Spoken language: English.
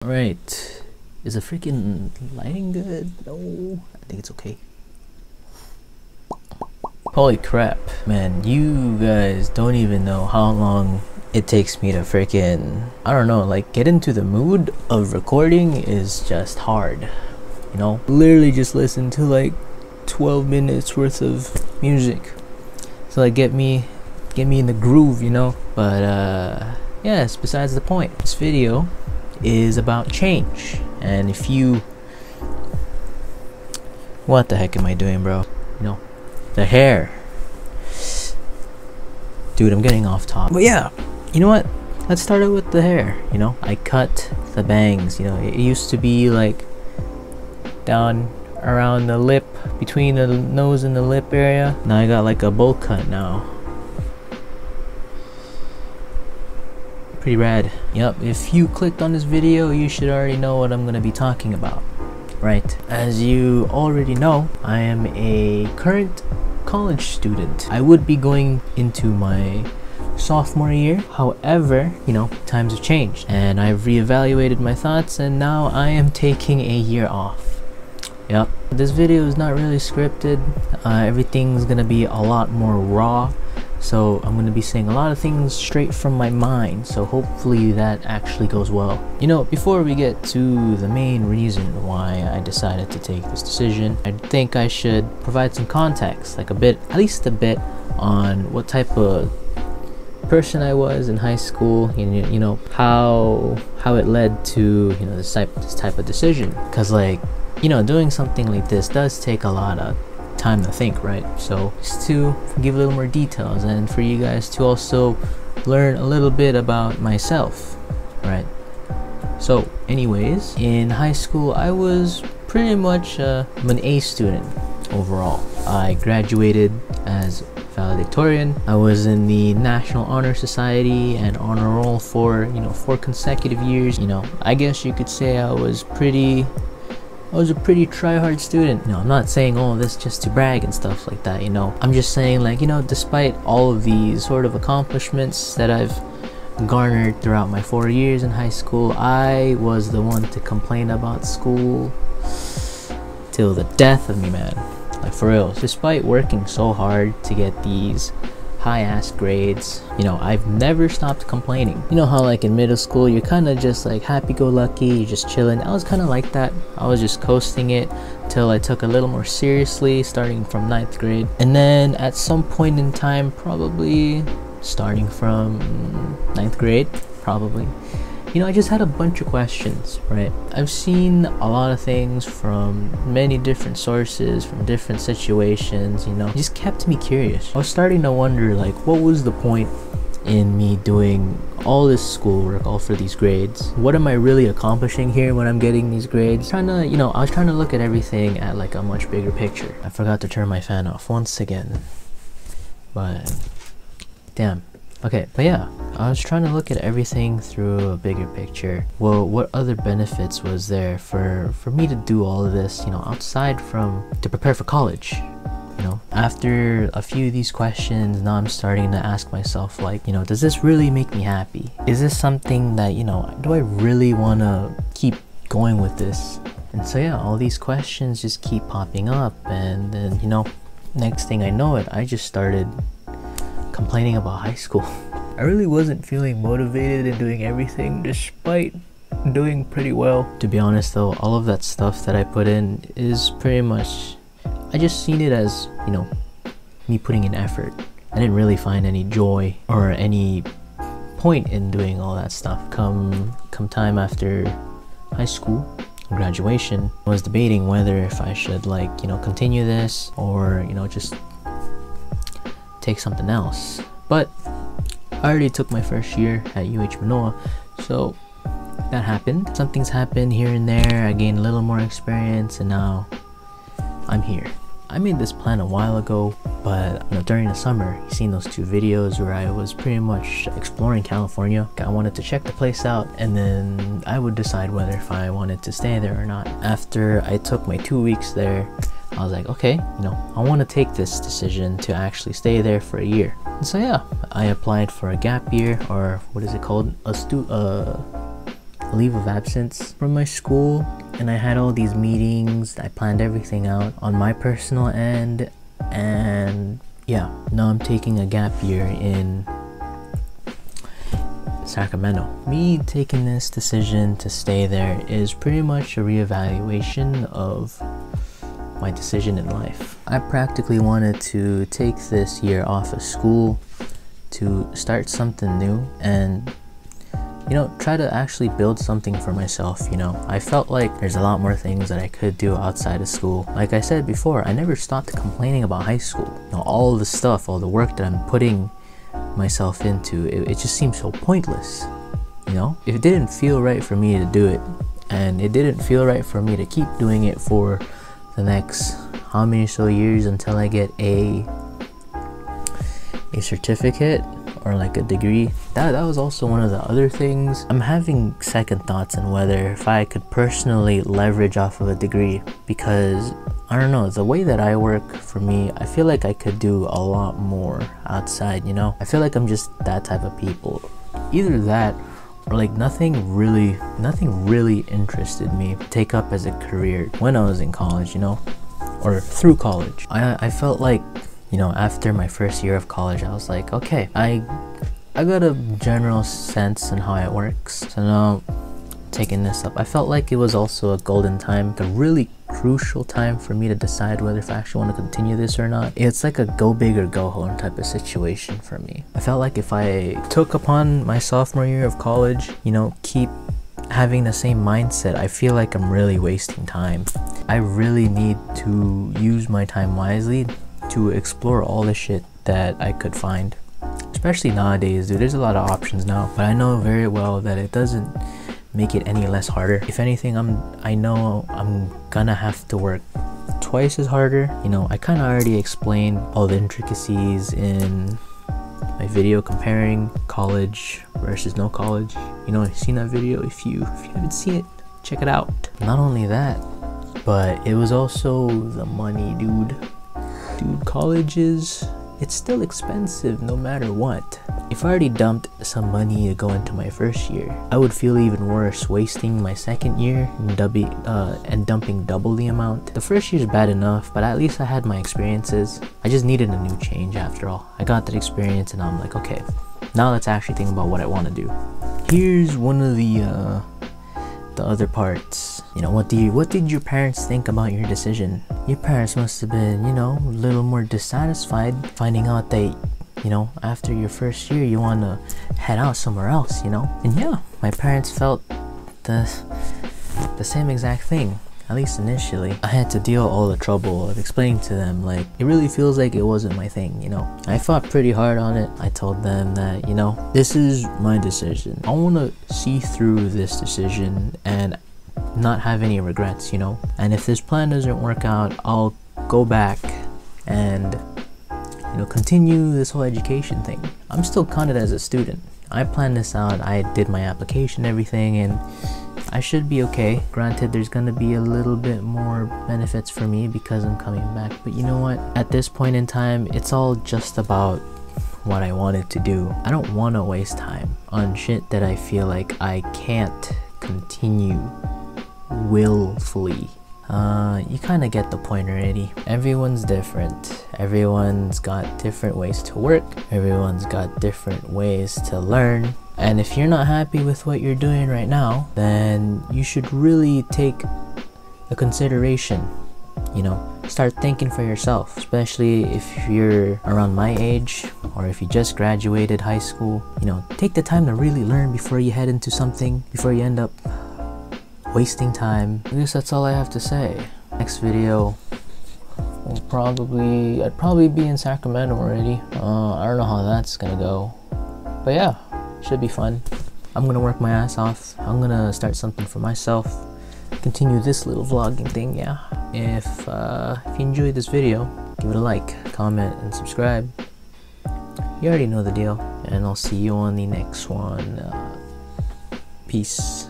Alright, is the freaking lighting good? No, I think it's okay. Holy crap, man, you guys don't even know how long it takes me to freaking, I don't know, like get into the mood of recording is just hard, you know? Literally just listen to like 12 minutes worth of music to like get me in the groove, you know? But yeah, it's besides the point. This video is about change, and if you, what the heck am I doing, bro? You know, the hair, dude, I'm getting off top. But yeah, you know what, let's start out with the hair. You know, I cut the bangs. You know, it used to be like down around the lip, between the nose and the lip area. Now I got like a bowl cut now. Pretty rad. Yep, if you clicked on this video, you should already know what I'm gonna be talking about, right? As you already know, I am a current college student. I would be going into my sophomore year. However, you know, times have changed and I've reevaluated my thoughts, and now I am taking a year off. Yep, this video is not really scripted. Everything's gonna be a lot more raw. So I'm going to be saying a lot of things straight from my mind, so hopefully that actually goes well. You know, before we get to the main reason why I decided to take this decision, I think I should provide some context, like a bit, at least a bit, on what type of person I was in high school, you know, how it led to, you know, this type of decision. Because, like, you know, doing something like this does take a lot of time to think, right? So just to give a little more details and for you guys to also learn a little bit about myself, right? So anyways, in high school I was pretty much I'm an A student overall. I graduated as valedictorian. I was in the National Honor Society and honor roll for, you know, 4 consecutive years. You know, I guess you could say I was a pretty try-hard student. You know, I'm not saying all of this just to brag and stuff like that, you know. I'm just saying, like, you know, despite all of these sort of accomplishments that I've garnered throughout my 4 years in high school, I was the one to complain about school till the death of me, man. Like, for real. Despite working so hard to get these high-ass grades, you know, I've never stopped complaining. You know how, like, in middle school you're kind of just like happy-go-lucky, you're just chilling. I was kind of like that. I was just coasting it till I took a little more seriously, starting from 9th grade. And then at some point in time, probably starting from 9th grade, probably, you know, I just had a bunch of questions, right? I've seen a lot of things from many different sources, from different situations, you know. It just kept me curious. I was starting to wonder, like, what was the point in me doing all this schoolwork, all for these grades? What am I really accomplishing here when I'm getting these grades? I was trying to look at everything at like a much bigger picture. I forgot to turn my fan off once again, but damn. Okay, but yeah, I was trying to look at everything through a bigger picture. Well, what other benefits was there for me to do all of this, you know, outside from to prepare for college? You know, after a few of these questions, now I'm starting to ask myself, like, you know, does this really make me happy? Is this something that, you know, do I really want to keep going with this? And so yeah, all these questions just keep popping up, and then, you know, next thing I know it, I just started complaining about high school. I really wasn't feeling motivated in doing everything despite doing pretty well. To be honest though, all of that stuff that I put in is pretty much, I just seen it as, you know, me putting in effort. I didn't really find any joy or any point in doing all that stuff. Come time after high school, graduation, I was debating whether if I should, like, you know, continue this or, you know, just take something else. But I already took my first year at Manoa, so that happened. Something's happened here and there. I gained a little more experience, and now I'm here. I made this plan a while ago, but, you know, during the summer, you seen those 2 videos where I was pretty much exploring California. I wanted to check the place out, and then I would decide whether if I wanted to stay there or not. After I took my 2 weeks there, I was like, okay, you know, I want to take this decision to actually stay there for a year. And so yeah, I applied for a gap year, or what is it called? a leave of absence from my school, and I had all these meetings. I planned everything out on my personal end, and yeah, now I'm taking a gap year in Sacramento. Me taking this decision to stay there is pretty much a reevaluation of my decision in life. I practically wanted to take this year off of school to start something new and, you know, try to actually build something for myself. You know, I felt like there's a lot more things that I could do outside of school. Like I said before, I never stopped complaining about high school. You know, all the stuff, all the work that I'm putting myself into, it just seems so pointless. You know, it didn't feel right for me to do it, and it didn't feel right for me to keep doing it for the next how many so years until I get a certificate or like a degree. That was also one of the other things. I'm having second thoughts on whether if I could personally leverage off of a degree, because I don't know, the way that I work, for me, I feel like I could do a lot more outside, you know? I feel like I'm just that type of people. Either that or like nothing really interested me to take up as a career when I was in college, you know, or through college. I felt like, you know, after my first year of college, I was like, okay, I got a general sense on how it works. So now taking this up, I felt like it was also a golden time, a really crucial time for me to decide whether if I actually want to continue this or not. It's like a go big or go home type of situation for me. I felt like if I took upon my sophomore year of college, you know, keep having the same mindset, I feel like I'm really wasting time. I really need to use my time wisely to explore all the shit that I could find. Especially nowadays, dude, there's a lot of options now, but I know very well that it doesn't make it any less harder. If anything, I know I'm gonna have to work twice as harder. You know, I kind of already explained all the intricacies in my video comparing college versus no college. You know, I've seen that video. If you haven't seen it, check it out. Not only that, but it was also the money, dude. College it's still expensive no matter what. If I already dumped some money to go into my first year, I would feel even worse wasting my second year and dumping double the amount. The first year is bad enough, but at least I had my experiences. I just needed a new change after all. I got that experience and I'm like, okay, now let's actually think about what I want to do. Here's one of the other parts. You know, what did your parents think about your decision? Your parents must have been, you know, a little more dissatisfied finding out that, you know, after your first year you want to head out somewhere else, you know? And yeah, my parents felt the same exact thing, at least initially. I had to deal all the trouble of explaining to them, like, it really feels like it wasn't my thing, you know? I fought pretty hard on it. I told them that, you know, this is my decision. I want to see through this decision and not have any regrets, you know? And if this plan doesn't work out, I'll go back and, you know, continue this whole education thing. I'm still counted as a student. I planned this out. I did my application, everything, and I should be okay. Granted, there's gonna be a little bit more benefits for me because I'm coming back, but you know what? At this point in time, it's all just about what I wanted to do. I don't want to waste time on shit that I feel like I can't continue willfully. You kind of get the point already. Everyone's different. Everyone's got different ways to work. Everyone's got different ways to learn. And if you're not happy with what you're doing right now, then you should really take a consideration. You know, start thinking for yourself, especially if you're around my age or if you just graduated high school. You know, take the time to really learn before you head into something, before you end up wasting time. I guess that's all I have to say. Next video will I'd probably be in Sacramento already. I don't know how that's gonna go, but yeah, should be fun. I'm gonna work my ass off. I'm gonna start something for myself, continue this little vlogging thing. Yeah, if you enjoyed this video, give it a like, comment, and subscribe. You already know the deal, and I'll see you on the next one. Peace.